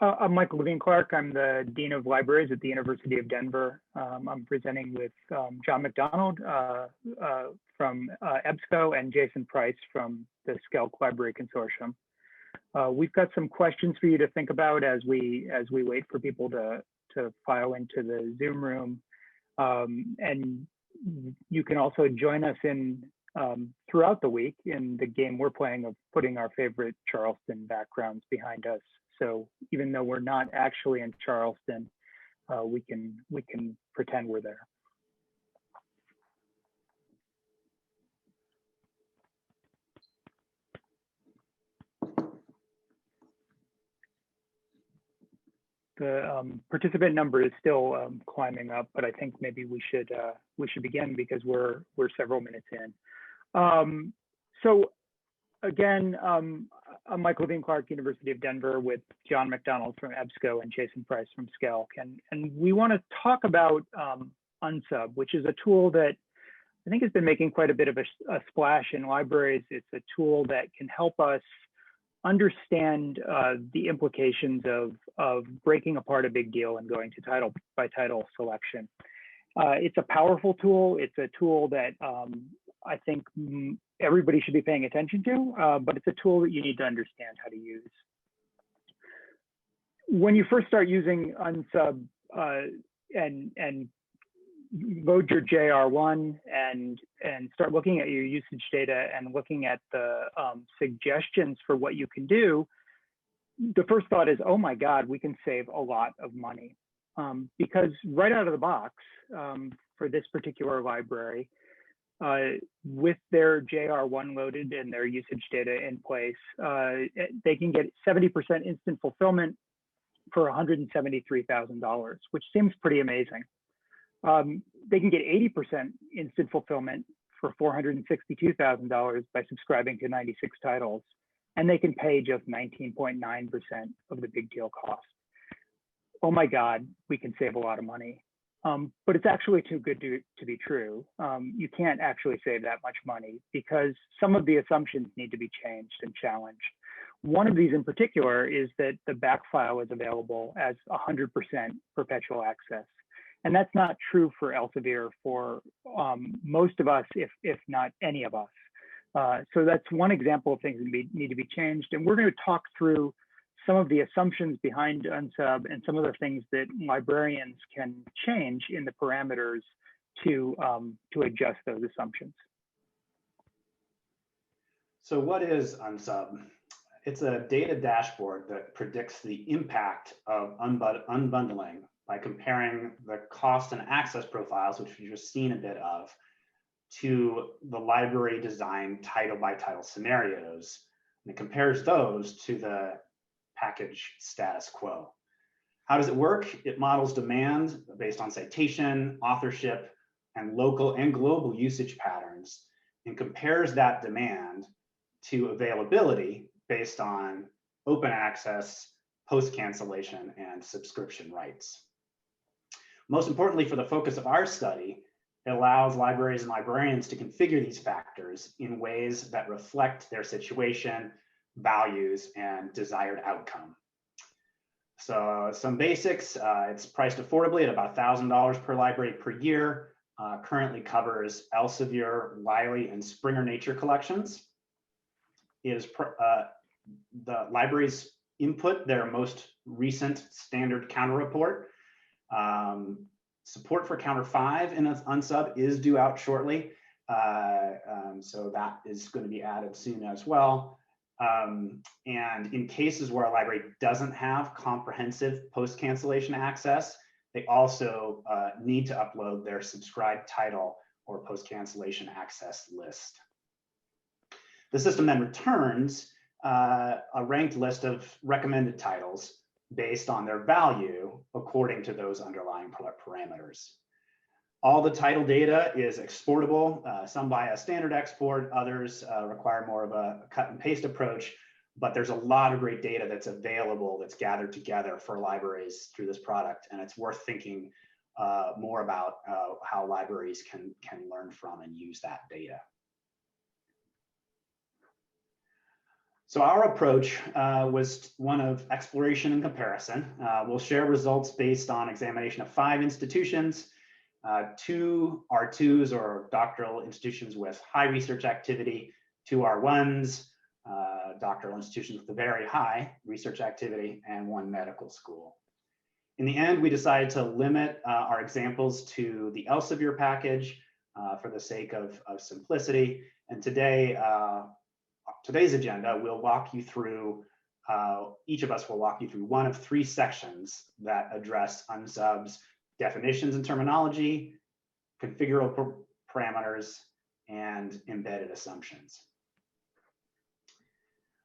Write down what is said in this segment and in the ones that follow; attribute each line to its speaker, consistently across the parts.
Speaker 1: I'm Michael Levine Clark. I'm the Dean of Libraries at the University of Denver. I'm presenting with John McDonald from EBSCO and Jason Price from the Scale Library Consortium. We've got some questions for you to think about as we wait for people to file into the Zoom room. And you can also join us in throughout the week in the game we're playing of putting our favorite Charleston backgrounds behind us. So even though we're not actually in Charleston, we can pretend we're there. The participant number is still climbing up, but I think maybe we should begin because we're several minutes in. So again, I'm Michael Levine Clark, University of Denver, with John McDonald from EBSCO and Jason Price from Scale. And we want to talk about Unsub, which is a tool that I think has been making quite a bit of a splash in libraries. It's a tool that can help us understand the implications of breaking apart a big deal and going to title by title selection. It's a powerful tool. It's a tool that I think everybody should be paying attention to, but it's a tool that you need to understand how to use. When you first start using Unsub and load your JR1 and start looking at your usage data and looking at the suggestions for what you can do, the first thought is, oh my God, we can save a lot of money. Because right out of the box, for this particular library, with their JR1 loaded and their usage data in place, they can get 70% instant fulfillment for $173,000, which seems pretty amazing. They can get 80% instant fulfillment for $462,000 by subscribing to 96 titles, and they can pay just 19.9% of the big deal cost. Oh my God, we can save a lot of money. But it's actually too good to be true. You can't actually save that much money because some of the assumptions need to be changed and challenged. One of these in particular is that the backfile is available as 100% perpetual access. And that's not true for Elsevier for most of us, if not any of us. So that's one example of things that need to be changed. And we're going to talk through some of the assumptions behind Unsub and some of the things that librarians can change in the parameters to adjust those assumptions.
Speaker 2: So what is Unsub? It's a data dashboard that predicts the impact of unbundling by comparing the cost and access profiles, which we've just seen a bit of, to the library design title by title scenarios. And it compares those to the package status quo. How does it work? It models demand based on citation, authorship, and local and global usage patterns, and compares that demand to availability based on open access, post-cancellation, and subscription rights. Most importantly, for the focus of our study, it allows libraries and librarians to configure these factors in ways that reflect their situation, values, and desired outcome. So some basics, it's priced affordably at about $1,000 per library per year, currently covers Elsevier, Wiley, and Springer Nature collections. It is the libraries input their most recent standard counter report. Support for counter 5 in Unsub is due out shortly. So that is going to be added soon as well. And in cases where a library doesn't have comprehensive post-cancellation access, they also need to upload their subscribed title or post-cancellation access list. The system then returns a ranked list of recommended titles based on their value according to those underlying parameters. All the title data is exportable, some via standard export, others require more of a cut and paste approach, but there's a lot of great data that's available that's gathered together for libraries through this product, and it's worth thinking more about how libraries can learn from and use that data. So our approach was one of exploration and comparison. We'll share results based on examination of 5 institutions, 2 R2s or doctoral institutions with high research activity, 2 R1s, doctoral institutions with a very high research activity, and 1 medical school. In the end, we decided to limit our examples to the Elsevier package for the sake of simplicity. And today, today's agenda, we'll walk you through, each of us will walk you through one of 3 sections that address Unsub's definitions and terminology, configurable parameters, and embedded assumptions.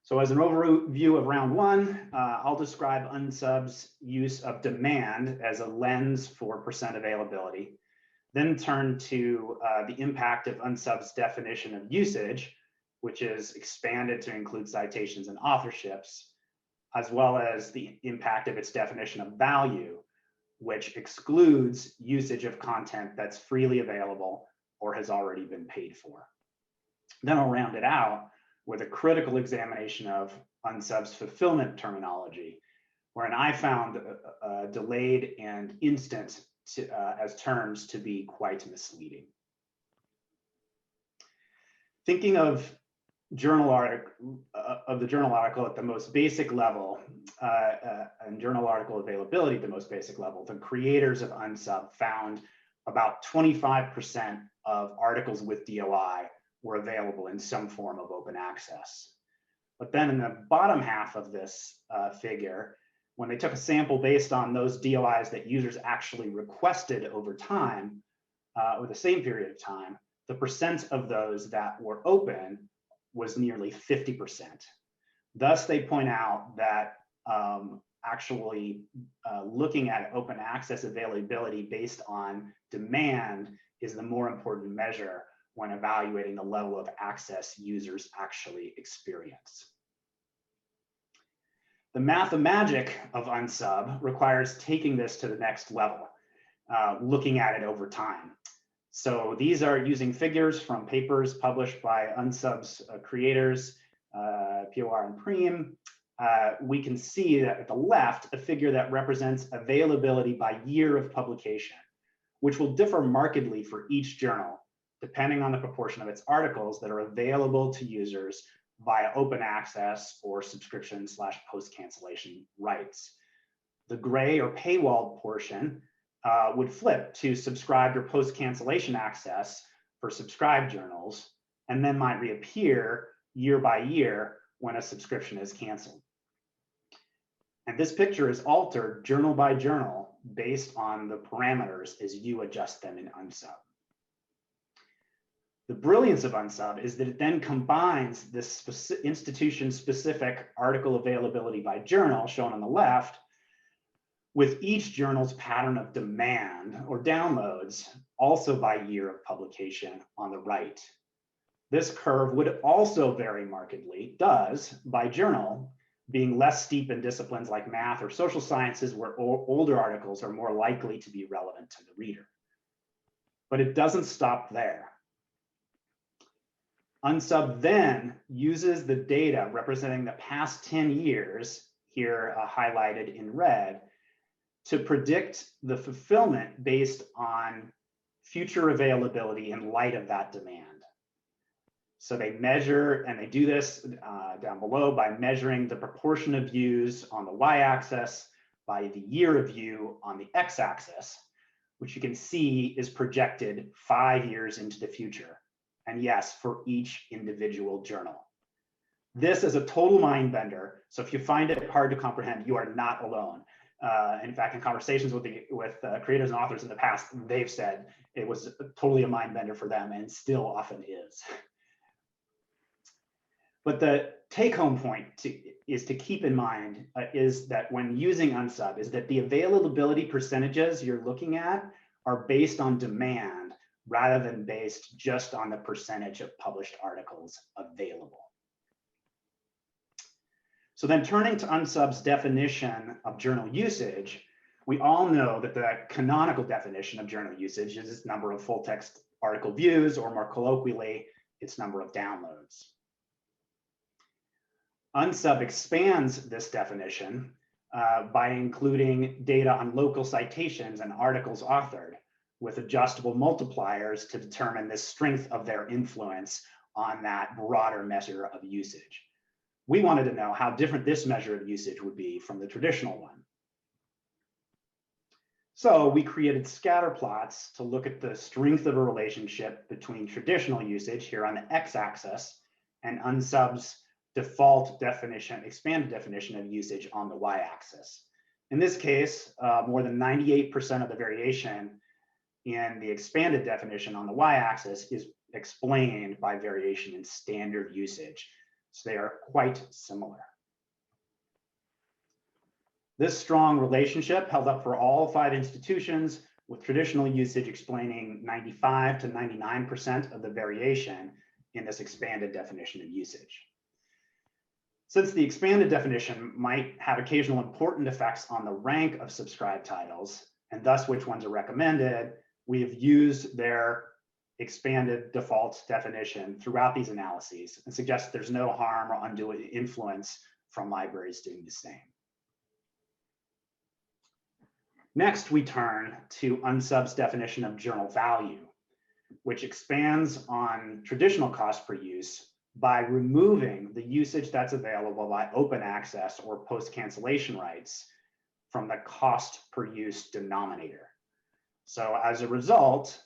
Speaker 2: So as an overview of round 1, I'll describe Unsub's use of demand as a lens for percent availability, then turn to the impact of Unsub's definition of usage, which is expanded to include citations and authorships, as well as the impact of its definition of value, which excludes usage of content that's freely available or has already been paid for. Then I'll round it out with a critical examination of Unsub's fulfillment terminology, wherein I found delayed and instant as terms to be quite misleading. Thinking of the journal article at the most basic level, and journal article availability at the most basic level, the creators of Unsub found about 25% of articles with DOI were available in some form of open access. But then in the bottom half of this figure, when they took a sample based on those DOIs that users actually requested over time, or the same period of time, the percent of those that were open was nearly 50%. Thus, they point out that actually looking at open access availability based on demand is the more important measure when evaluating the level of access users actually experience. The mathemagic of Unsub requires taking this to the next level, looking at it over time. So these are using figures from papers published by Unsub's creators, POR and Preem. We can see that at the left, a figure that represents availability by year of publication, which will differ markedly for each journal, depending on the proportion of its articles that are available to users via open access or subscription / post-cancellation rights. The gray or paywalled portion would flip to subscribed or post-cancellation access for subscribed journals, and then might reappear year by year when a subscription is canceled. And this picture is altered journal by journal based on the parameters as you adjust them in Unsub. The brilliance of Unsub is that it then combines this institution-specific article availability by journal, shown on the left, with each journal's pattern of demand or downloads, also by year of publication on the right. This curve would also vary markedly, does, by journal, being less steep in disciplines like math or social sciences, where older articles are more likely to be relevant to the reader. But it doesn't stop there. Unsub then uses the data representing the past 10 years, here highlighted in red, to predict the fulfillment based on future availability in light of that demand. So they measure, and they do this down below by measuring the proportion of views on the y-axis by the year of view on the x-axis, which you can see is projected 5 years into the future. And yes, for each individual journal. This is a total mind bender. So if you find it hard to comprehend, you are not alone. In fact, in conversations with creators and authors in the past, they've said it was totally a mind bender for them and still often is. But the take-home point is to keep in mind is that when using Unsub is that the availability percentages you're looking at are based on demand rather than based just on the percentage of published articles available. So then turning to Unsub's definition of journal usage, we all know that the canonical definition of journal usage is its number of full text article views, or more colloquially, its number of downloads. Unsub expands this definition by including data on local citations and articles authored with adjustable multipliers to determine the strength of their influence on that broader measure of usage. We wanted to know how different this measure of usage would be from the traditional one. So we created scatter plots to look at the strength of a relationship between traditional usage here on the x-axis and Unsub's default definition, expanded definition of usage on the y-axis. In this case, more than 98% of the variation in the expanded definition on the y-axis is explained by variation in standard usage. So they are quite similar. This strong relationship held up for all 5 institutions, with traditional usage explaining 95 to 99% of the variation in this expanded definition of usage. Since the expanded definition might have occasional important effects on the rank of subscribed titles, and thus which ones are recommended, we have used their expanded default definition throughout these analyses and suggest there's no harm or undue influence from libraries doing the same. Next, we turn to Unsub's definition of journal value, which expands on traditional cost per use by removing the usage that's available by open access or post-cancellation rights from the cost per use denominator. So as a result,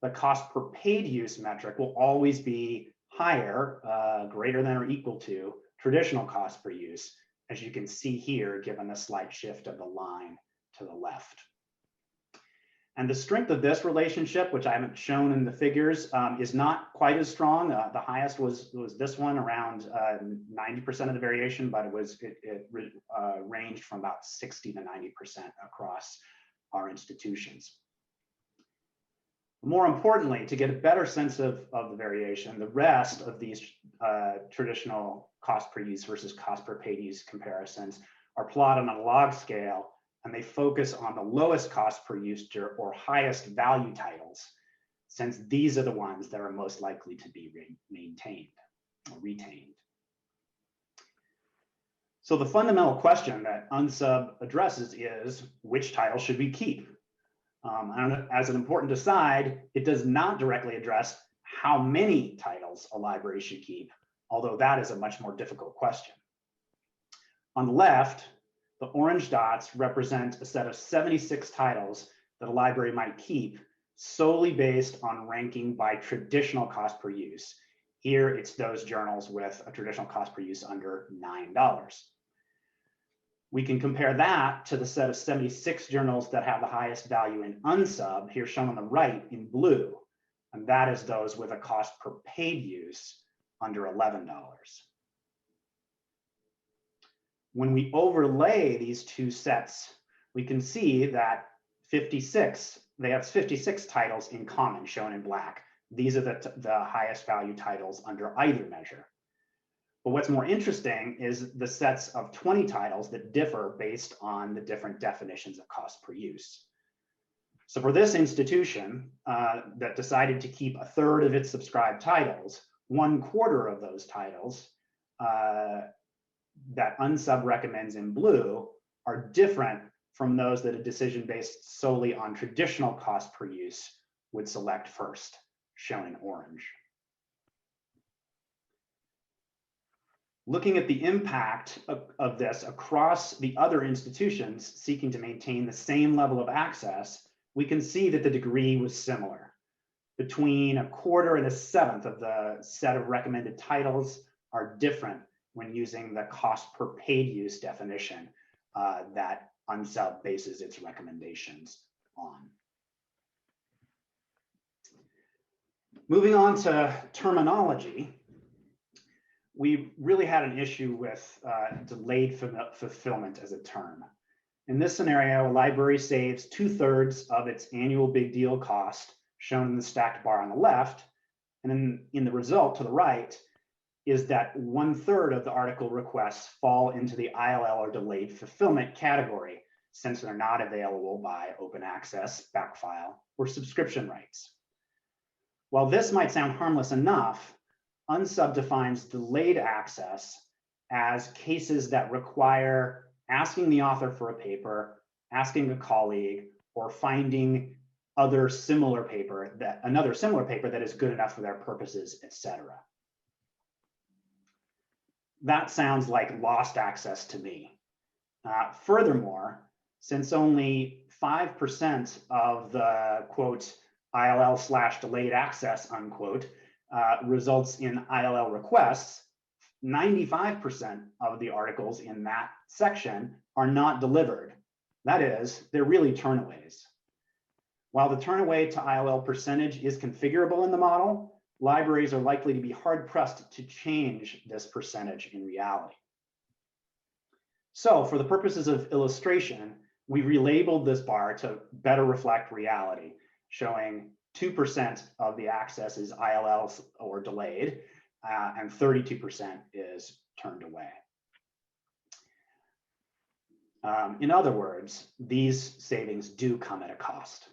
Speaker 2: the cost per paid use metric will always be higher, greater than or equal to traditional cost per use, as you can see here, given the slight shift of the line to the left. And the strength of this relationship, which I haven't shown in the figures, is not quite as strong. The highest was this one, around 90% of the variation, but it ranged from about 60 to 90% across our institutions. More importantly, to get a better sense of the variation, the rest of these traditional cost per use versus cost per paid use comparisons are plotted on a log scale, and they focus on the lowest cost per use or highest value titles, since these are the ones that are most likely to be maintained or retained. So the fundamental question that Unsub addresses is, which title should we keep? And as an important aside, it does not directly address how many titles a library should keep, although that is a much more difficult question. On the left, the orange dots represent a set of 76 titles that a library might keep solely based on ranking by traditional cost per use. Here, it's those journals with a traditional cost per use under $9. We can compare that to the set of 76 journals that have the highest value in Unsub, here shown on the right in blue, and that is those with a cost per paid use under $11. When we overlay these two sets, we can see that they have 56 titles in common, shown in black. These are the highest value titles under either measure. But what's more interesting is the sets of 20 titles that differ based on the different definitions of cost per use. So for this institution that decided to keep 1/3 of its subscribed titles, 1/4 of those titles that Unsub recommends in blue are different from those that a decision based solely on traditional cost per use would select first, shown in orange. Looking at the impact of this across the other institutions seeking to maintain the same level of access, we can see that the degree was similar. Between 1/4 and 1/7 of the set of recommended titles are different when using the cost per paid use definition that Unsub bases its recommendations on. Moving on to terminology, we really had an issue with delayed fulfillment as a term. In this scenario, a library saves 2/3 of its annual big deal cost, shown in the stacked bar on the left, and then in the result to the right is that 1/3 of the article requests fall into the ILL or delayed fulfillment category, since they're not available by open access, backfile, or subscription rights. While this might sound harmless enough, Unsub defines delayed access as cases that require asking the author for a paper, asking a colleague, or finding another similar paper that is good enough for their purposes, etc. That sounds like lost access to me. Furthermore, since only 5% of the quote ILL/delayed access unquote results in ILL requests, 95% of the articles in that section are not delivered. That is, they're really turnaways. While the turnaway to ILL percentage is configurable in the model, libraries are likely to be hard-pressed to change this percentage in reality. So for the purposes of illustration, we relabeled this bar to better reflect reality, showing 2% of the access is ILLs or delayed, and 32% is turned away. In other words, these savings do come at a cost.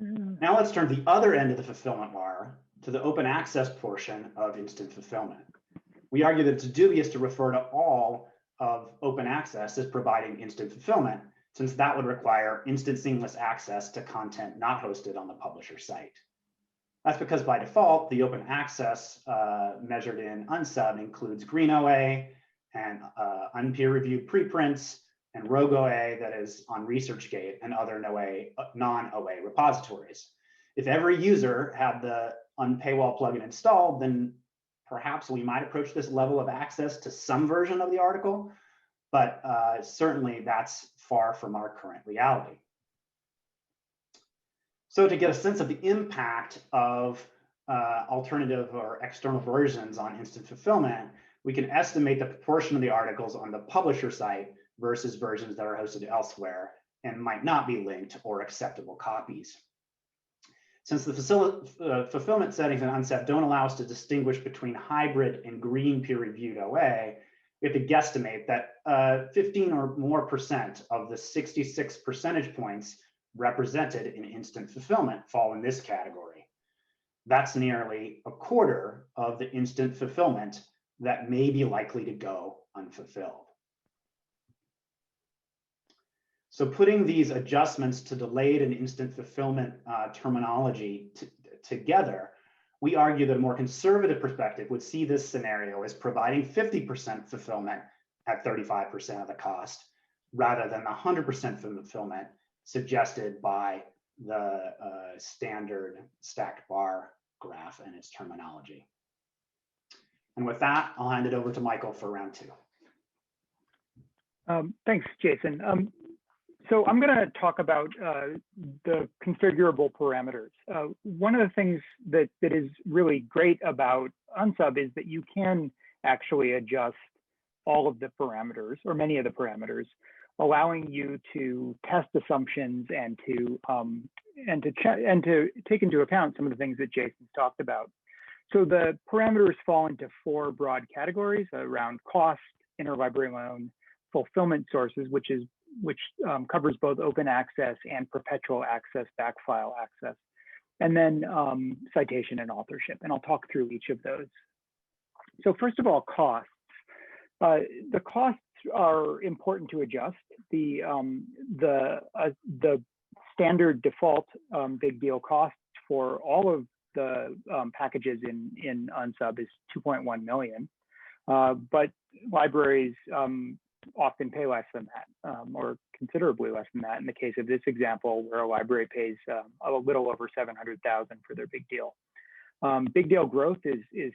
Speaker 2: Now let's turn to the other end of the fulfillment bar, to the open access portion of instant fulfillment. We argue that it's dubious to refer to all of open access as providing instant fulfillment, since that would require instant seamless access to content not hosted on the publisher site. That's because by default, the open access measured in unsub includes green OA and unpeer-reviewed preprints and rogue OA that is on ResearchGate and other non-OA repositories. If every user had the unpaywall plugin installed, then perhaps we might approach this level of access to some version of the article, but certainly that's far from our current reality. So to get a sense of the impact of alternative or external versions on instant fulfillment, we can estimate the proportion of the articles on the publisher site versus versions that are hosted elsewhere and might not be linked or acceptable copies. Since the fulfillment settings in Unsub don't allow us to distinguish between hybrid and green peer-reviewed OA, we have to guesstimate that 15 or more % of the 66 percentage points represented in instant fulfillment fall in this category. That's nearly a quarter of the instant fulfillment that may be likely to go unfulfilled. So putting these adjustments to delayed and instant fulfillment terminology together, we argue that a more conservative perspective would see this scenario as providing 50% fulfillment at 35% of the cost, rather than the 100% fulfillment suggested by the standard stacked bar graph and its terminology. And with that, I'll hand it over to Michael for round two.
Speaker 1: Thanks, Jason. So I'm going to talk about the configurable parameters. One of the things that is really great about Unsub is that you can actually adjust all of the parameters, or many of the parameters, allowing you to test assumptions and to take into account some of the things that Jason's talked about. So the parameters fall into 4 broad categories around cost, interlibrary loan, fulfillment sources, which covers both open access and perpetual access, backfile access, and then citation and authorship. And I'll talk through each of those. So first of all, costs. The costs are important to adjust. The standard default big deal cost for all of the packages in Unsub is 2.1 million, but libraries often pay less than that, or considerably less than that. In the case of this example, where a library pays a little over 700,000 for their big deal. Big deal growth is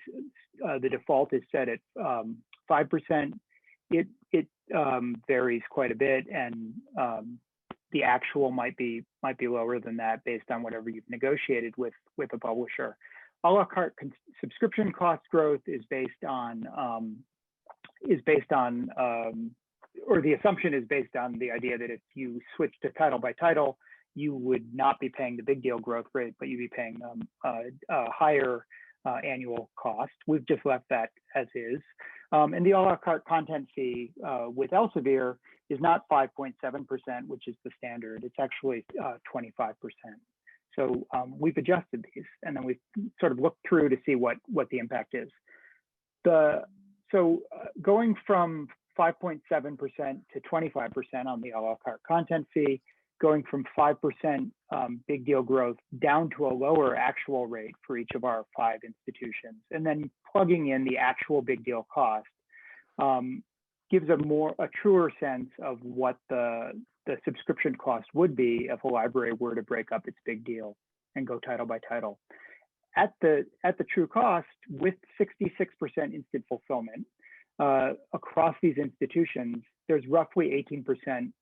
Speaker 1: the default is set at 5%. It varies quite a bit, and the actual might be lower than that based on whatever you've negotiated with a publisher. A la carte subscription cost growth is based on or the assumption is based on the idea that if you switch to title by title, you would not be paying the big deal growth rate, but you'd be paying a higher annual cost. We've just left that as is. And the a la carte content fee with Elsevier is not 5.7%, which is the standard. It's actually 25%. So we've adjusted these, and then we've sort of looked through to see what the impact is. So going from 5.7% to 25% on the a la carte content fee, going from 5% big deal growth down to a lower actual rate for each of our 5 institutions, and then plugging in the actual big deal cost gives a truer sense of what the subscription cost would be if a library were to break up its big deal and go title by title. At the true cost, with 66% instant fulfillment across these institutions, there's roughly 18%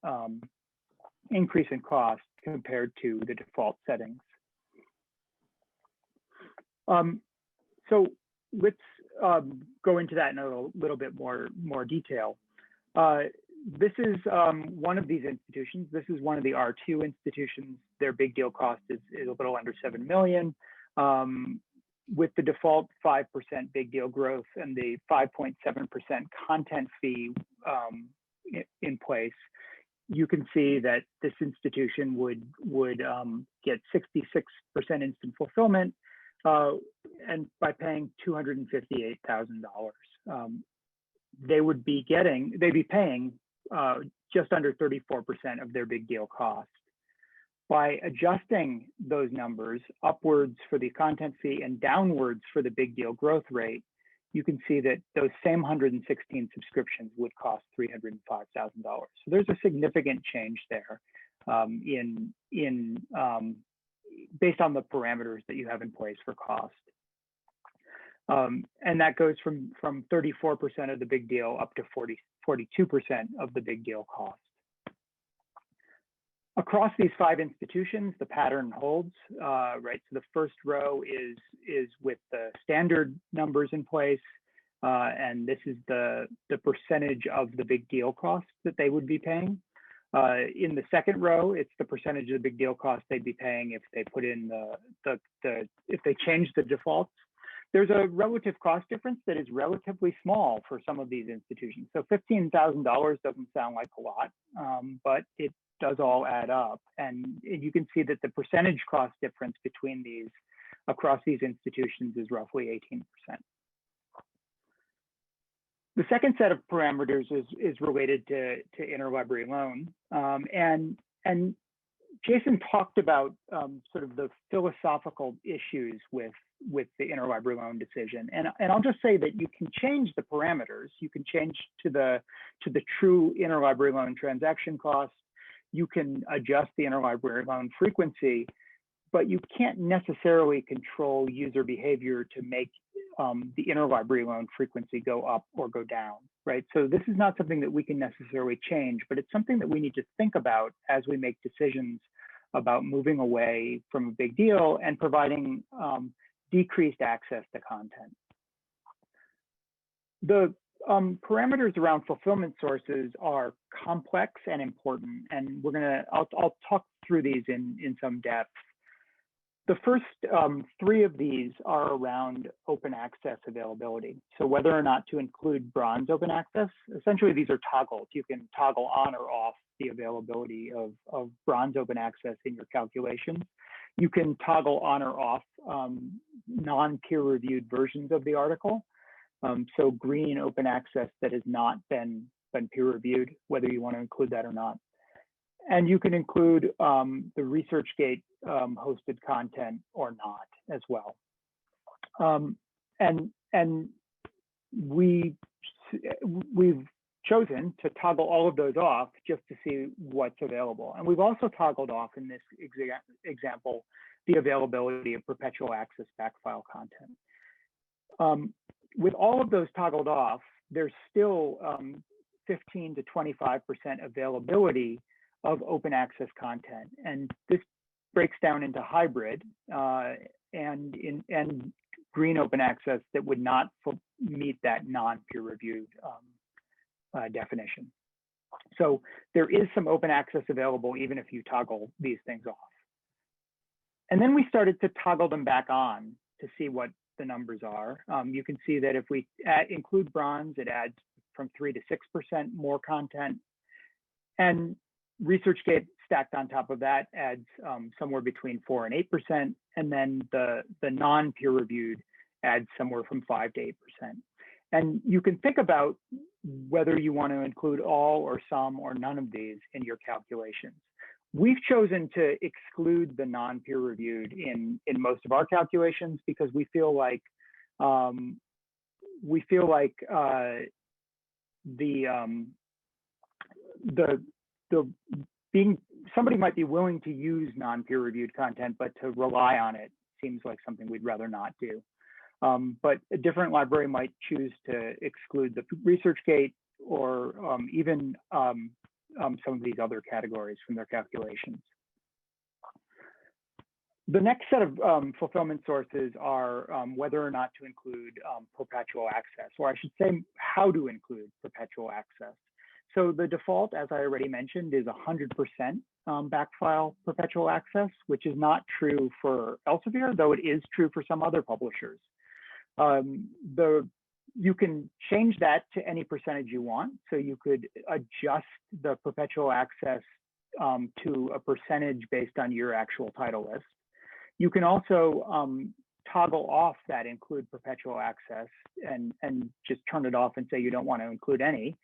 Speaker 1: increase in cost compared to the default settings. So let's go into that in a little bit more detail. This is one of these institutions. This is one of the R2 institutions. Their big deal cost is a little under 7 million. With the default 5% big deal growth and the 5.7% content fee in place, you can see that this institution would get 66% instant fulfillment and by paying $258,000. They'd be paying just under 34% of their big deal cost. By adjusting those numbers upwards for the content fee and downwards for the big deal growth rate, you can see that those same 116 subscriptions would cost $305,000. So there's a significant change there based on the parameters that you have in place for cost. And that goes from 34% of the big deal up to 42% of the big deal cost. Across these 5 institutions, the pattern holds, right? So the first row is with the standard numbers in place, and this is the percentage of the big deal cost that they would be paying. In the second row, it's the percentage of the big deal cost they'd be paying if they put in if they change the defaults. There's a relative cost difference that is relatively small for some of these institutions. So $15,000 doesn't sound like a lot, but it does all add up. And you can see that the percentage cost difference between these across these institutions is roughly 18%. The second set of parameters is related to interlibrary loan. And Jason talked about sort of the philosophical issues with the interlibrary loan decision. And I'll just say that you can change the parameters. You can change to the true interlibrary loan transaction cost. You can adjust the interlibrary loan frequency, but you can't necessarily control user behavior to make the interlibrary loan frequency go up or go down, right? So this is not something that we can necessarily change, but it's something that we need to think about as we make decisions about moving away from a big deal and providing decreased access to content. The parameters around fulfillment sources are complex and important, and I'll talk through these in some depth. The first 3 of these are around open access availability. So whether or not to include bronze open access, essentially these are toggles. You can toggle on or off the availability of bronze open access in your calculations. You can toggle on or off non-peer-reviewed versions of the article. So green open access that has not been peer-reviewed, whether you want to include that or not. And you can include the ResearchGate hosted content or not as well. And we've chosen to toggle all of those off just to see what's available. And we've also toggled off in this example the availability of perpetual access backfile content. With all of those toggled off, there's still 15 to 25% availability of open access content. And this breaks down into hybrid and green open access that would not meet that non-peer-reviewed definition. So there is some open access available even if you toggle these things off. And then we started to toggle them back on to see what the numbers are. You can see that if we include bronze, it adds from 3 to 6% more content. And ResearchGate stacked on top of that adds somewhere between 4 and 8%. And then the non-peer reviewed adds somewhere from 5 to 8%. And you can think about whether you want to include all or some or none of these in your calculations. We've chosen to exclude the non-peer reviewed in most of our calculations because we feel like somebody might be willing to use non-peer reviewed content, but to rely on it seems like something we'd rather not do. But a different library might choose to exclude the ResearchGate or even some of these other categories from their calculations. The next set of fulfillment sources are whether or not to include perpetual access, or I should say how to include perpetual access. So the default, as I already mentioned, is 100% backfile perpetual access, which is not true for Elsevier, though it is true for some other publishers. You can change that to any percentage you want. So you could adjust the perpetual access to a percentage based on your actual title list. You can also toggle off that include perpetual access and just turn it off and say you don't want to include any.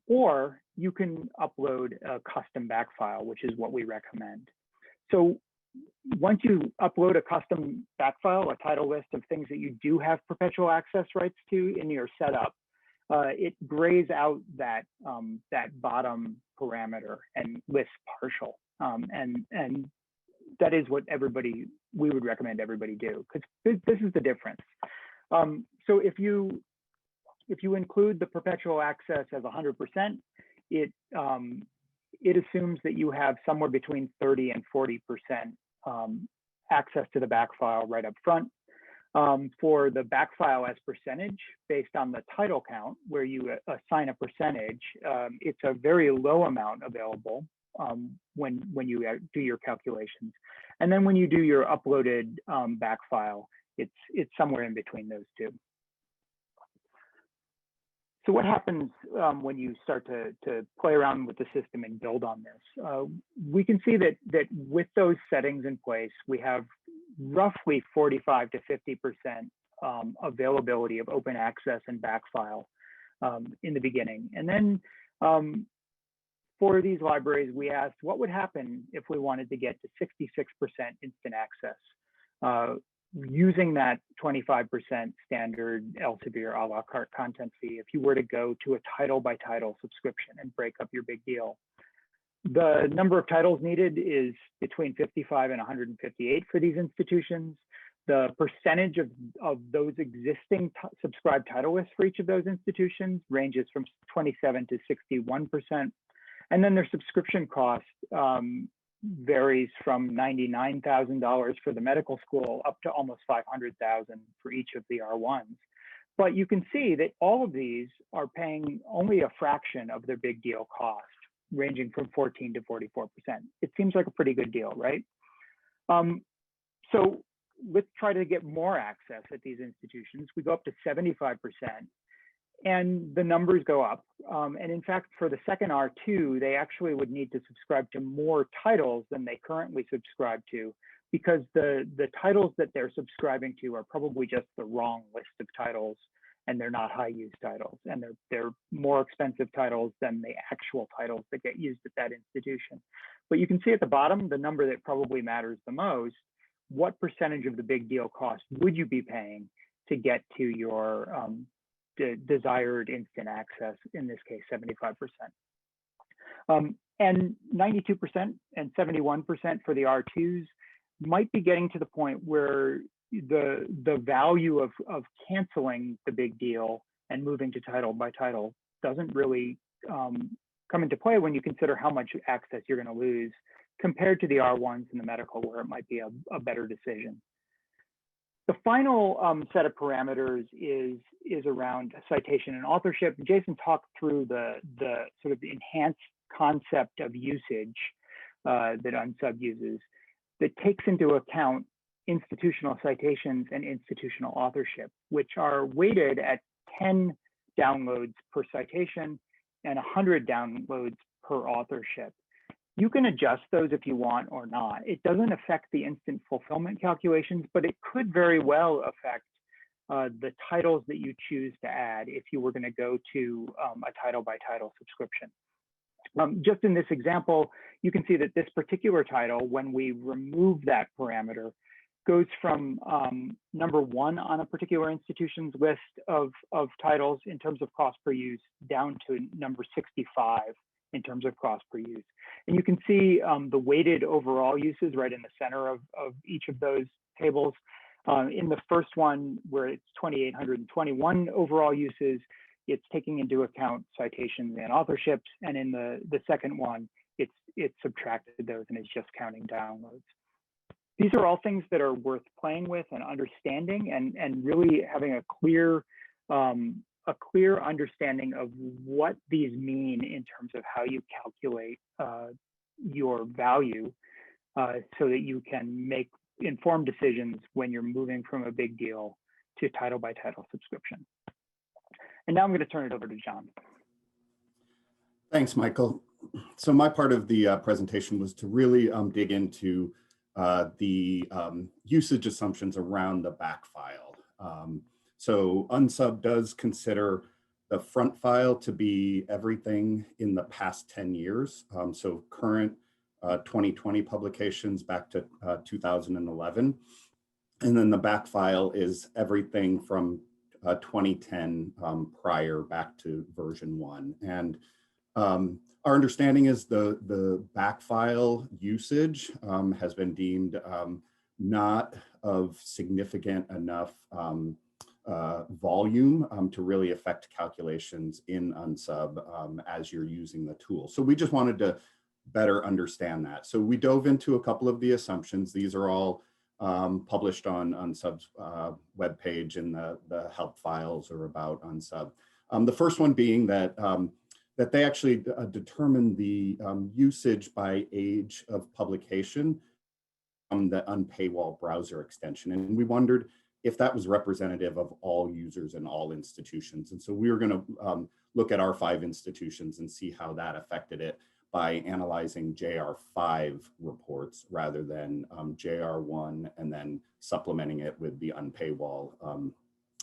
Speaker 1: Or you can upload a custom backfile, which is what we recommend. So once you upload a custom backfile, a title list of things that you do have perpetual access rights to in your setup, it grays out that bottom parameter and lists partial. And that is what we would recommend everybody do, because this is the difference. So if you include the perpetual access as 100%, it assumes that you have somewhere between 30 and 40% access to the backfile right up front. For the backfile as percentage, based on the title count, where you assign a percentage, it's a very low amount available when you do your calculations. And then when you do your uploaded backfile, it's somewhere in between those two. So what happens when you start to play around with the system and build on this? We can see that with those settings in place, we have roughly 45 to 50% availability of open access and backfile in the beginning. And then for these libraries, we asked what would happen if we wanted to get to 66% instant access using that 25% standard Elsevier a la carte content fee if you were to go to a title by title subscription and break up your big deal. The number of titles needed is between 55 and 158 for these institutions. The percentage of those existing subscribed title lists for each of those institutions ranges from 27 to 61%. And then their subscription cost varies from $99,000 for the medical school up to almost $500,000 for each of the R1s. But you can see that all of these are paying only a fraction of their big deal cost, ranging from 14 to 44%. It seems like a pretty good deal, right? So let's try to get more access at these institutions. We go up to 75%. And the numbers go up. And in fact, for the second R2, they actually would need to subscribe to more titles than they currently subscribe to, because the titles that they're subscribing to are probably just the wrong list of titles, and they're not high use titles. And they're more expensive titles than the actual titles that get used at that institution. But you can see at the bottom, the number that probably matters the most, what percentage of the big deal cost would you be paying to get to your desired instant access, in this case, 75%. And 92% and 71% for the R2s might be getting to the point where the value of canceling the big deal and moving to title by title doesn't really come into play when you consider how much access you're going to lose compared to the R1s in the medical, where it might be a better decision. The final set of parameters is around citation and authorship. Jason talked through the sort of enhanced concept of usage that Unsub uses that takes into account institutional citations and institutional authorship, which are weighted at 10 downloads per citation and 100 downloads per authorship. You can adjust those if you want or not. It doesn't affect the instant fulfillment calculations, but it could very well affect the titles that you choose to add if you were going to go to a title by title subscription. Just in this example, you can see that this particular title, when we remove that parameter, goes from number 1 on a particular institution's list of titles in terms of cost per use down to number 65 in terms of cost per use. And you can see the weighted overall uses right in the center of each of those tables. In the first one, where it's 2,821 overall uses, it's taking into account citations and authorships. And in the second one, it's subtracted those and it's just counting downloads. These are all things that are worth playing with and understanding, and really having a clear understanding of what these mean in terms of how you calculate your value, so that you can make informed decisions when you're moving from a big deal to title by title subscription. And now I'm going to turn it over to John.
Speaker 3: Thanks, Michael. So my part of the presentation was to really dig into the usage assumptions around the backfile. So Unsub does consider the front file to be everything in the past 10 years. So current 2020 publications back to 2011. And then the backfile is everything from 2010 prior back to version 1. And our understanding is the backfile usage has been deemed not of significant enough volume to really affect calculations in Unsub as you're using the tool. So we just wanted to better understand that. So we dove into a couple of the assumptions. These are all published on Unsub's webpage in the help files or about Unsub. The first one being that that they actually determine the usage by age of publication from the unpaywall browser extension. And we wondered if that was representative of all users in all institutions. And so we were going to look at our 5 institutions and see how that affected it by analyzing JR5 reports rather than JR1, and then supplementing it with the unpaywall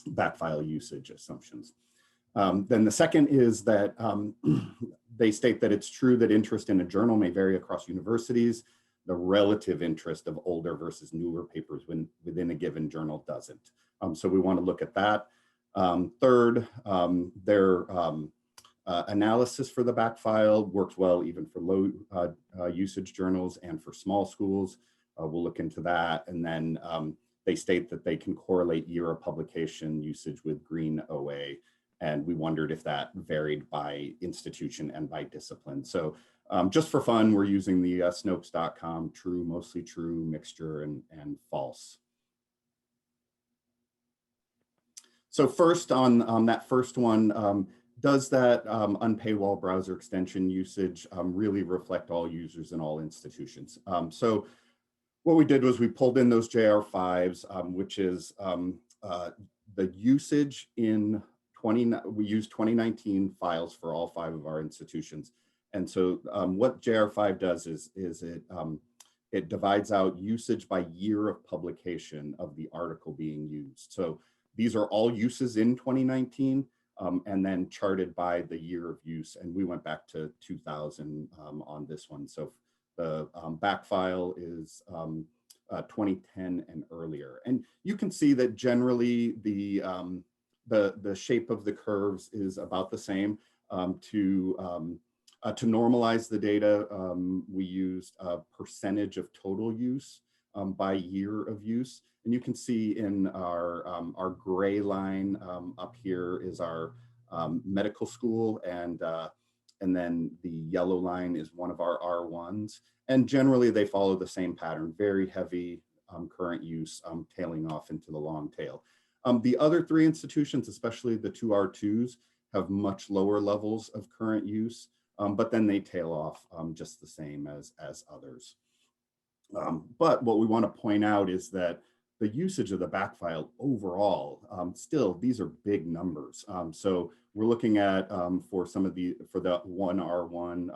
Speaker 3: backfile usage assumptions. Then the second is that they state that it's true that interest in a journal may vary across universities. The relative interest of older versus newer papers within a given journal doesn't. So we want to look at that. Third, their analysis for the backfile works well even for low usage journals and for small schools. We'll look into that. And then they state that they can correlate year of publication usage with green OA. And we wondered if that varied by institution and by discipline. So just for fun, we're using the Snopes.com true, mostly true, mixture, and false. So first on that first one, does that unpaywall browser extension usage really reflect all users in all institutions? So what we did was we pulled in those JR5s, which is the usage in we used 2019 files for all 5 of our institutions. And so what JR5 does is it divides out usage by year of publication of the article being used. So these are all uses in 2019 and then charted by the year of use. And we went back to 2000 on this one. So the backfile is 2010 and earlier. And you can see that generally the shape of the curves is about the same. To normalize the data, we used a percentage of total use by year of use. And you can see in our gray line up here is our medical school, and then the yellow line is one of our R1s. And generally they follow the same pattern, very heavy current use tailing off into the long tail. The other 3 institutions, especially the 2 R2s, have much lower levels of current use, but then they tail off just the same as others. But what we want to point out is that the usage of the backfile overall, still, these are big numbers. So we're looking at, for the 1R1,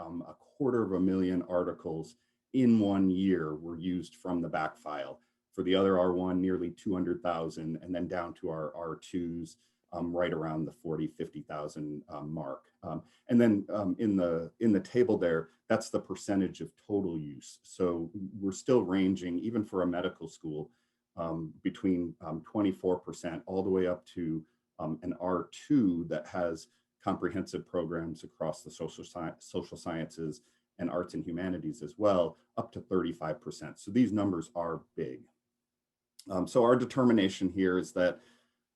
Speaker 3: 250,000 articles in 1 year were used from the backfile. For the other R1, nearly 200,000, and then down to our R2s, right around the 40, 50,000 mark. And then in the table there, that's the percentage of total use. So we're still ranging, even for a medical school, between 24% all the way up to an R2 that has comprehensive programs across the social sciences and arts and humanities as well, up to 35%. So these numbers are big. So our determination here is that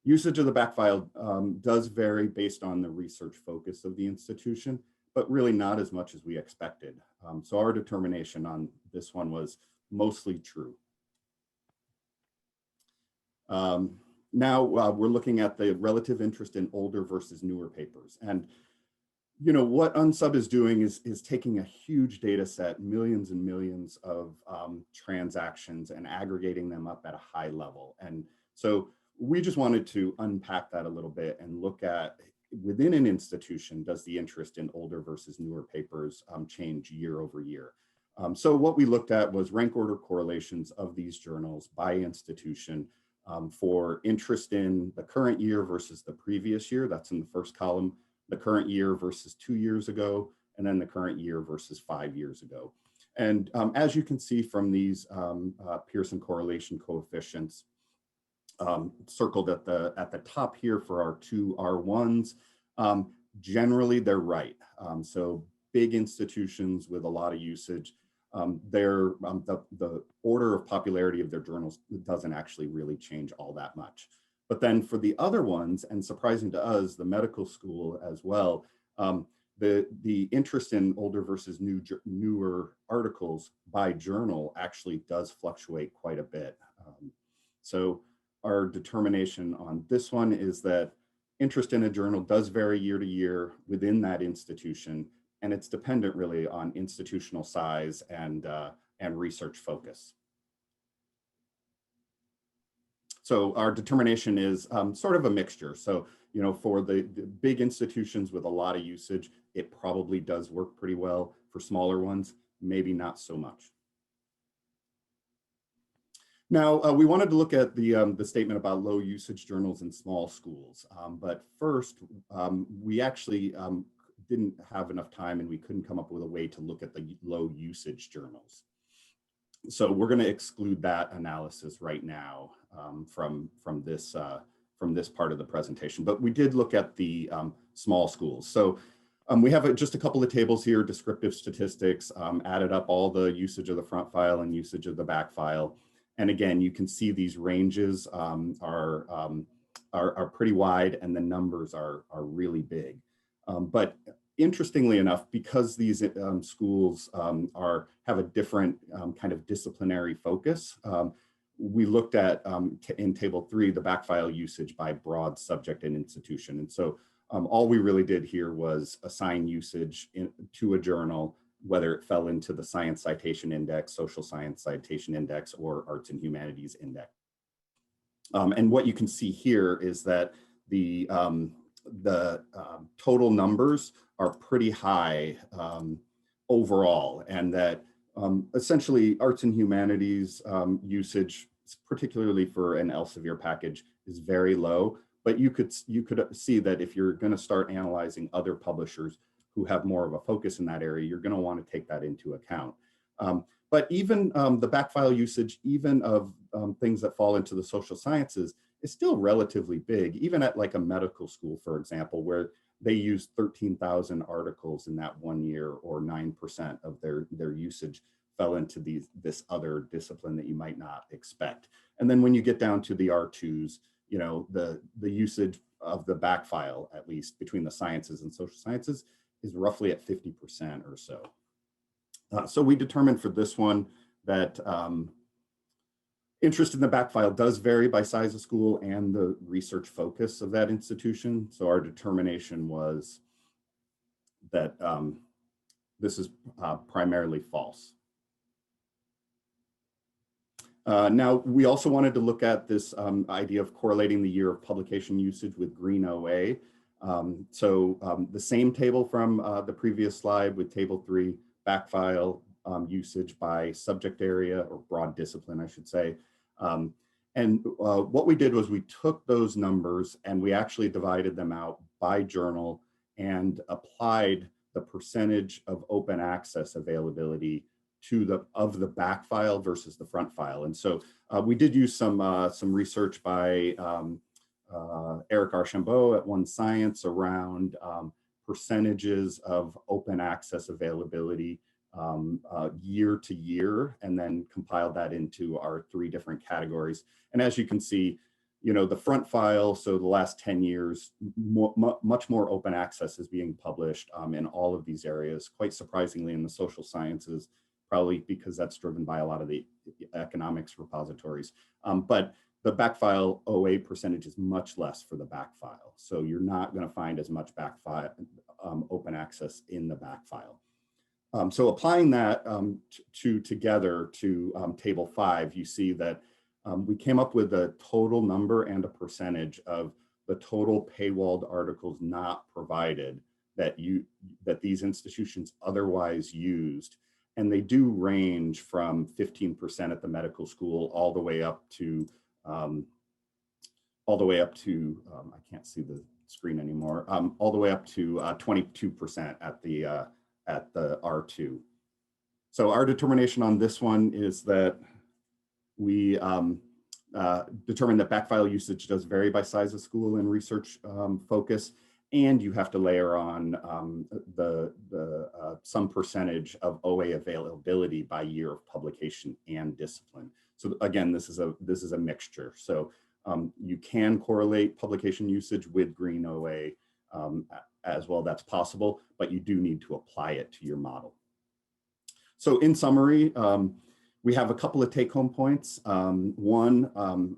Speaker 3: usage of the backfile does vary based on the research focus of the institution, but really not as much as we expected. So our determination on this one was mostly true. Now we're looking at the relative interest in older versus newer papers. And you know, what Unsub is doing is taking a huge data set, millions and millions of transactions, and aggregating them up at a high level. And so we just wanted to unpack that a little bit and look at, within an institution, does the interest in older versus newer papers change year over year? So what we looked at was rank order correlations of these journals by institution for interest in the current year versus the previous year. That's in the first column. The current year versus 2 years ago, and then the current year versus 5 years ago. And as you can see from these Pearson correlation coefficients circled at the top here for our two R1s, generally they're right. So big institutions with a lot of usage, the order of popularity of their journals doesn't actually really change all that much. But then for the other ones, and surprising to us, the medical school as well, the interest in older versus newer articles by journal actually does fluctuate quite a bit. So our determination on this one is that interest in a journal does vary year to year within that institution, and it's dependent really on institutional size and research focus. So our determination is sort of a mixture. So, you know, for the big institutions with a lot of usage, it probably does work pretty well. For smaller ones, maybe not so much. Now, we wanted to look at the statement about low usage journals in small schools. But first, we actually didn't have enough time, and we couldn't come up with a way to look at the low usage journals. So we're going to exclude that analysis right now from this part of the presentation. But we did look at the small schools. So we have just a couple of tables here, descriptive statistics, added up all the usage of the front file and usage of the back file. And again, you can see these ranges are pretty wide, and the numbers are really big. But interestingly enough, because these schools have a different kind of disciplinary focus, we looked at, in table 3, the backfile usage by broad subject and institution. And so all we really did here was assign usage to a journal, whether it fell into the Science Citation Index, Social Science Citation Index, or Arts and Humanities Index. And what you can see here is that the total numbers are pretty high overall, and that essentially arts and humanities usage, particularly for an Elsevier package, is very low. But you could see that if you're going to start analyzing other publishers who have more of a focus in that area, you're going to want to take that into account. But even the backfile usage, even of things that fall into the social sciences, is still relatively big, even at like a medical school, for example, where they use 13,000 articles in that 1 year, or 9% of their usage fell into this other discipline that you might not expect. And then when you get down to the R2s, you know, the usage of the backfile, at least between the sciences and social sciences, is roughly at 50% or so. So we determined for this one that interest in the backfile does vary by size of school and the research focus of that institution. So our determination was that this is primarily false. Now, we also wanted to look at this idea of correlating the year of publication usage with green OA. The same table from the previous slide with table 3, backfile usage by subject area, or broad discipline, I should say. And what we did was we took those numbers and we actually divided them out by journal and applied the percentage of open access availability to the backfile versus the front file. And so we did use some research by Eric Archambault at One Science around percentages of open access availability year to year, and then compiled that into our 3 different categories. And as you can see, you know, the front file, so the last 10 years, much more open access is being published in all of these areas, quite surprisingly in the social sciences, probably because that's driven by a lot of the economics repositories. But the backfile OA percentage is much less for the backfile. So you're not going to find as much backfile open access in the backfile. So applying that together to table 5, you see that we came up with a total number and a percentage of the total paywalled articles not provided that these institutions otherwise used. And they do range from 15% at the medical school all the way up to I can't see the screen anymore, all the way up to 22% at the R2. So our determination on this one is that we determined that backfile usage does vary by size of school and research focus, and you have to layer on some percentage of OA availability by year of publication and discipline. So again, this is a mixture. So you can correlate publication usage with green OA as well. That's possible, but you do need to apply it to your model. So in summary, we have a couple of take-home points. One,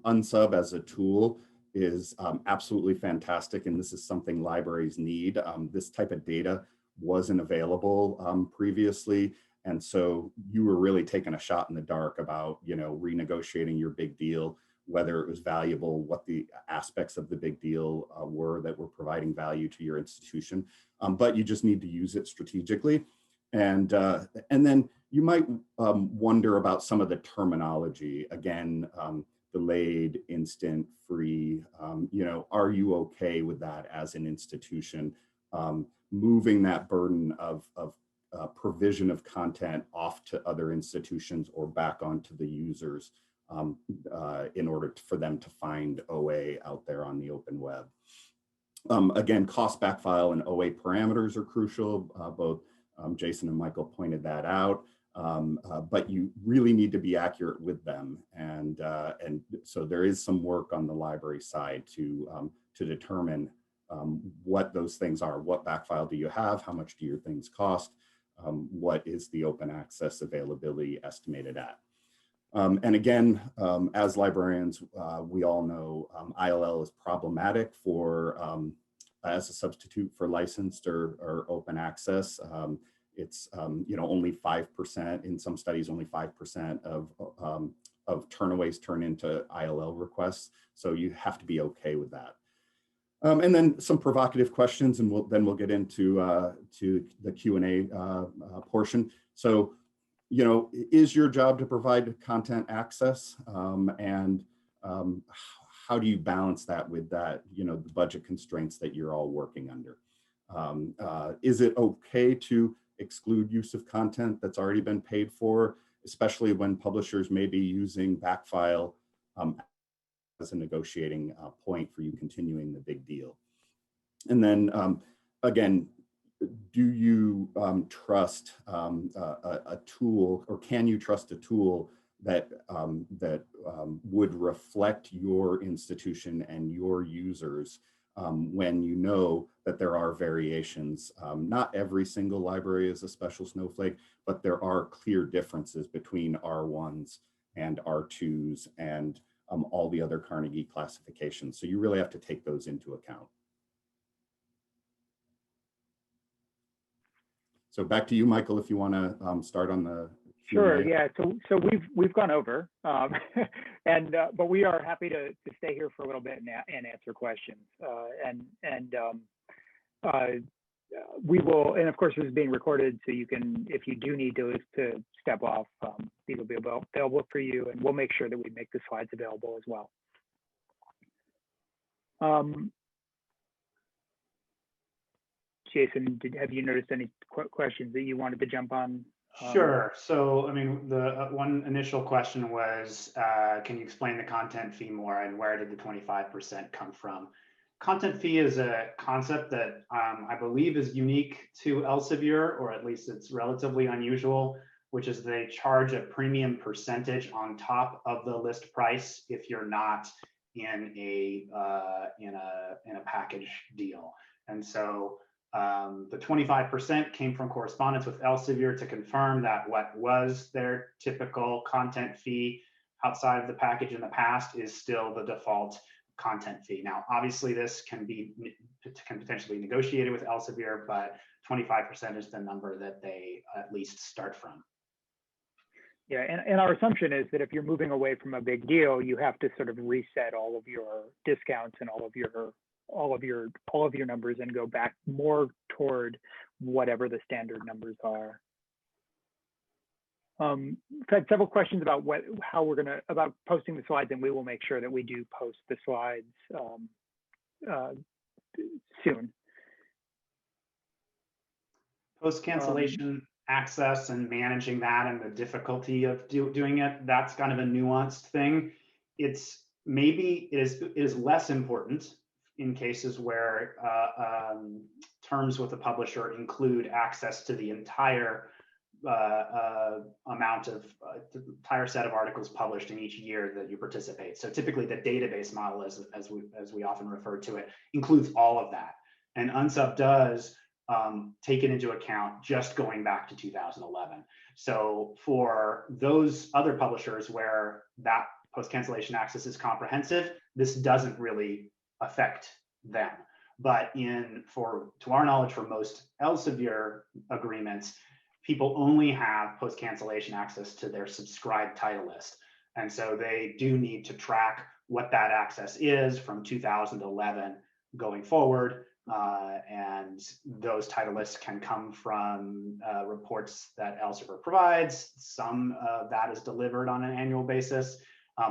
Speaker 3: Unsub as a tool is absolutely fantastic, and this is something libraries need. This type of data wasn't available previously, and so you were really taking a shot in the dark about, you know, renegotiating your big deal, whether it was valuable, what the aspects of the big deal were that were providing value to your institution, but you just need to use it strategically. And then you might wonder about some of the terminology. Again, delayed, instant, free, you know, are you okay with that as an institution? Moving that burden of provision of content off to other institutions or back onto the users in order for them to find OA out there on the open web. Again, cost backfile and OA parameters are crucial. Both Jason and Michael pointed that out, but you really need to be accurate with them. And so there is some work on the library side to determine what those things are. What backfile do you have? How much do your things cost? What is the open access availability estimated at? And again, as librarians, we all know ILL is problematic for as a substitute for licensed or open access. It's you know, only 5%, in some studies, only 5% of turnaways turn into ILL requests. So you have to be okay with that. And then some provocative questions, and we'll get into to the Q&A portion. So, you know, is your job to provide content access, and how do you balance that with that, you know, the budget constraints that you're all working under? Is it okay to exclude use of content that's already been paid for, especially when publishers may be using backfile as a negotiating point for you continuing the big deal? And then again, do you trust a tool, or can you trust a tool that would reflect your institution and your users when you know that there are variations? Not every single library is a special snowflake, but there are clear differences between R1s and R2s and all the other Carnegie classifications. So you really have to take those into account. So back to you, Michael, if you want to start on the Q&A.
Speaker 1: Sure. Yeah. So we've gone over, and but we are happy to stay here for a little bit and answer questions. we will, and of course this is being recorded, so you can, if you do need to step off, these will be available for you, and we'll make sure that we make the slides available as well. Jason, have you noticed any questions that you wanted to jump on?
Speaker 2: Sure. So, I mean, the one initial question was, can you explain the content fee more, and where did the 25% come from? Content fee is a concept that I believe is unique to Elsevier, or at least it's relatively unusual, which is they charge a premium percentage on top of the list price if you're not in a package deal. And so the 25% came from correspondence with Elsevier to confirm that what was their typical content fee outside of the package in the past is still the default content fee. Now, obviously, this can potentially be negotiated with Elsevier, but 25% is the number that they at least start from.
Speaker 1: Yeah, and our assumption is that if you're moving away from a big deal, you have to sort of reset all of your discounts and all of your numbers and go back more toward whatever the standard numbers are. We've had several questions about how we're about posting the slides, and we will make sure that we do post the slides soon.
Speaker 2: Post cancellation access and managing that, and the difficulty of doing it, that's kind of a nuanced thing. It is less important in cases where terms with the publisher include access to the entire amount of the entire set of articles published in each year that you participate. So typically the database model, as we often refer to it, includes all of that. And Unsub does take it into account just going back to 2011. So for those other publishers where that post-cancellation access is comprehensive, this doesn't really affect them. But to our knowledge, for most Elsevier agreements, people only have post-cancellation access to their subscribed title list. And so they do need to track what that access is from 2011 going forward. And those title lists can come from reports that Elsevier provides. Some of that is delivered on an annual basis,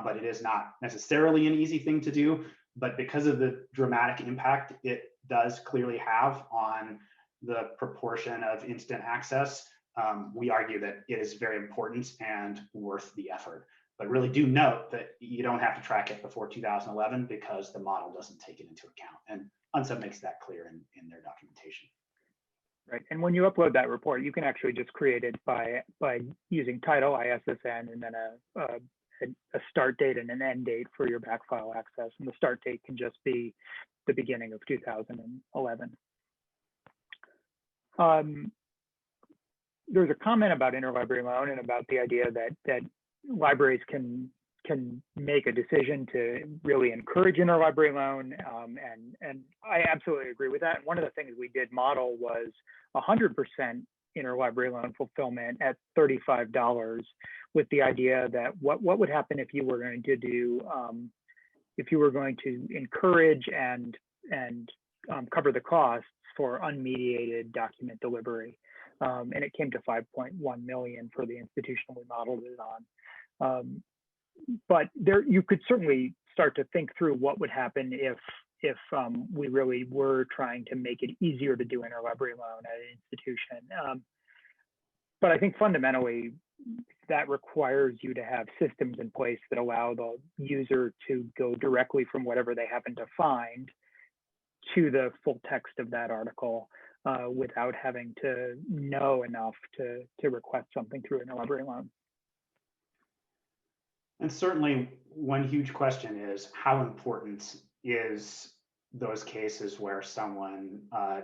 Speaker 2: but it is not necessarily an easy thing to do. But because of the dramatic impact it does clearly have on the proportion of instant access, we argue that it is very important and worth the effort. But really do note that you don't have to track it before 2011 because the model doesn't take it into account. And Unsub makes that clear in their documentation.
Speaker 1: Right, and when you upload that report, you can actually just create it by using title, ISSN, and then a start date and an end date for your backfile access. And the start date can just be the beginning of 2011. There's a comment about interlibrary loan and about the idea that libraries can make a decision to really encourage interlibrary loan, and I absolutely agree with that. One of the things we did model was 100% interlibrary loan fulfillment at $35, with the idea that what would happen if you were going to do if you were going to encourage and cover the costs for unmediated document delivery. And it came to 5.1 million for the institution we modeled it on. But you could certainly start to think through what would happen if we really were trying to make it easier to do interlibrary loan at an institution. But I think fundamentally that requires you to have systems in place that allow the user to go directly from whatever they happen to find to the full text of that article without having to know enough to request something through an interlibrary loan.
Speaker 2: And certainly one huge question is how important is those cases where someone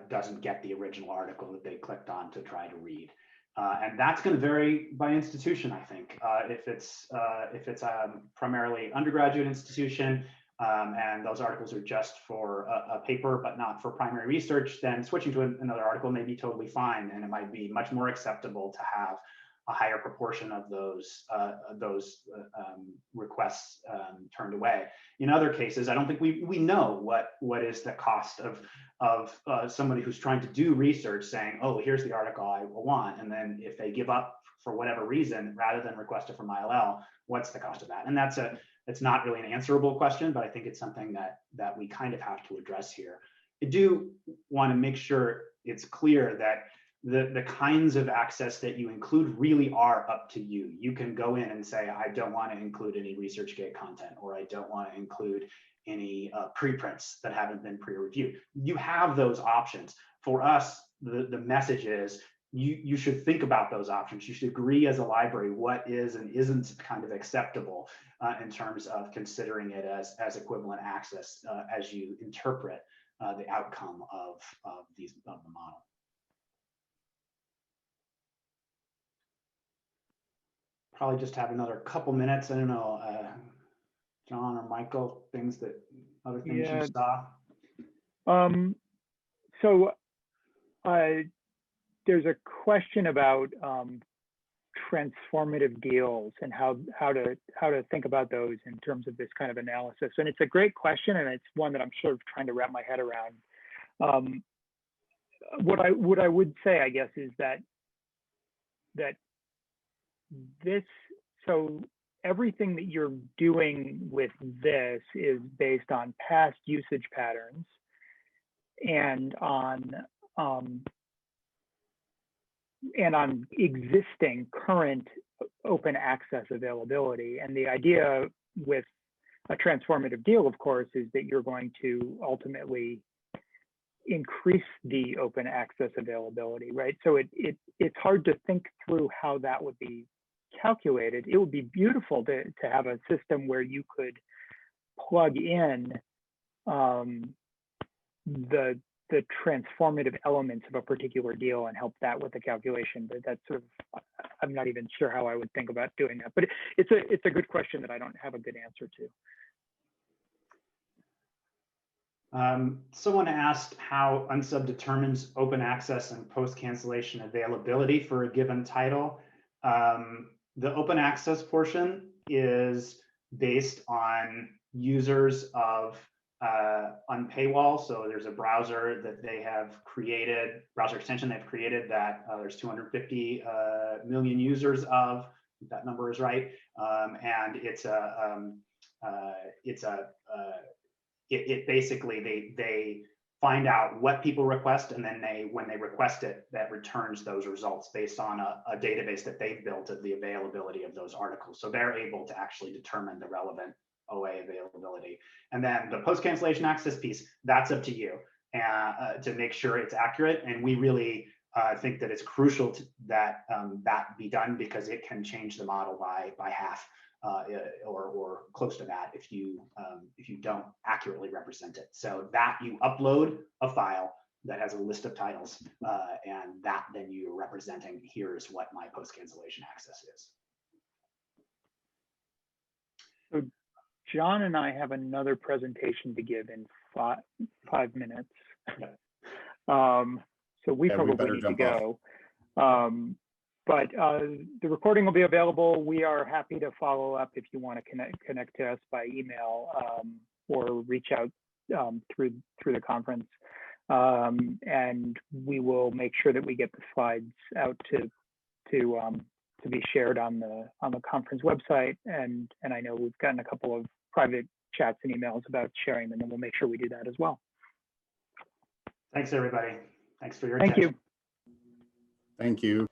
Speaker 2: doesn't get the original article that they clicked on to try to read. And that's going to vary by institution, I think. If it's a primarily undergraduate institution and those articles are just for a paper but not for primary research, then switching to another article may be totally fine, and it might be much more acceptable to have a higher proportion of those requests turned away. In other cases, I don't think we know what is the cost of somebody who's trying to do research saying, oh, here's the article I want, and then if they give up for whatever reason, rather than request it from ILL, what's the cost of that? And it's not really an answerable question, but I think it's something that we kind of have to address here. I do want to make sure it's clear that the kinds of access that you include really are up to you. You can go in and say, I don't want to include any ResearchGate content, or I don't want to include any preprints that haven't been pre-reviewed. You have those options. For us, the message is, you should think about those options. You should agree as a library what is and isn't kind of acceptable in terms of considering it as equivalent access as you interpret the outcome of the model. Probably just have another couple minutes. I don't know, John or Michael, other things you saw.
Speaker 1: So there's a question about transformative deals and how to think about those in terms of this kind of analysis. And it's a great question, and it's one that I'm sort of trying to wrap my head around. What I would say, I guess, is that so everything that you're doing with this is based on past usage patterns and on existing current open access availability. And the idea with a transformative deal, of course, is that you're going to ultimately increase the open access availability, right? So it's hard to think through how that would be calculated. It would be beautiful to have a system where you could plug in the transformative elements of a particular deal and help that with the calculation. But that's sort of, I'm not even sure how I would think about doing that. But it's a good question that I don't have a good answer to.
Speaker 2: Someone asked how Unsub determines open access and post-cancellation availability for a given title. The open access portion is based on users of on paywall. So there's a browser that they have created, browser extension they've created that there's 250 million users of, if that number is right. And it basically, they find out what people request, and then when they request it, that returns those results based on a database that they've built of the availability of those articles. So they're able to actually determine the relevant OA availability. And then the post-cancellation access piece, that's up to you to make sure it's accurate. And we really think that it's crucial that that be done, because it can change the model by half or close to that if you don't accurately represent it. So that you upload a file that has a list of titles, and that then you're representing, here's what my post-cancellation access is.
Speaker 1: So John and I have another presentation to give in five minutes.
Speaker 2: Okay.
Speaker 1: So we probably need to go. But the recording will be available. We are happy to follow up if you want to connect to us by email or reach out through the conference. And we will make sure that we get the slides out to be shared on the conference website. And I know we've gotten a couple of private chats and emails about sharing them, and we'll make sure we do that as well.
Speaker 2: Thanks, everybody. Thanks for your
Speaker 1: attention.
Speaker 3: Thank you.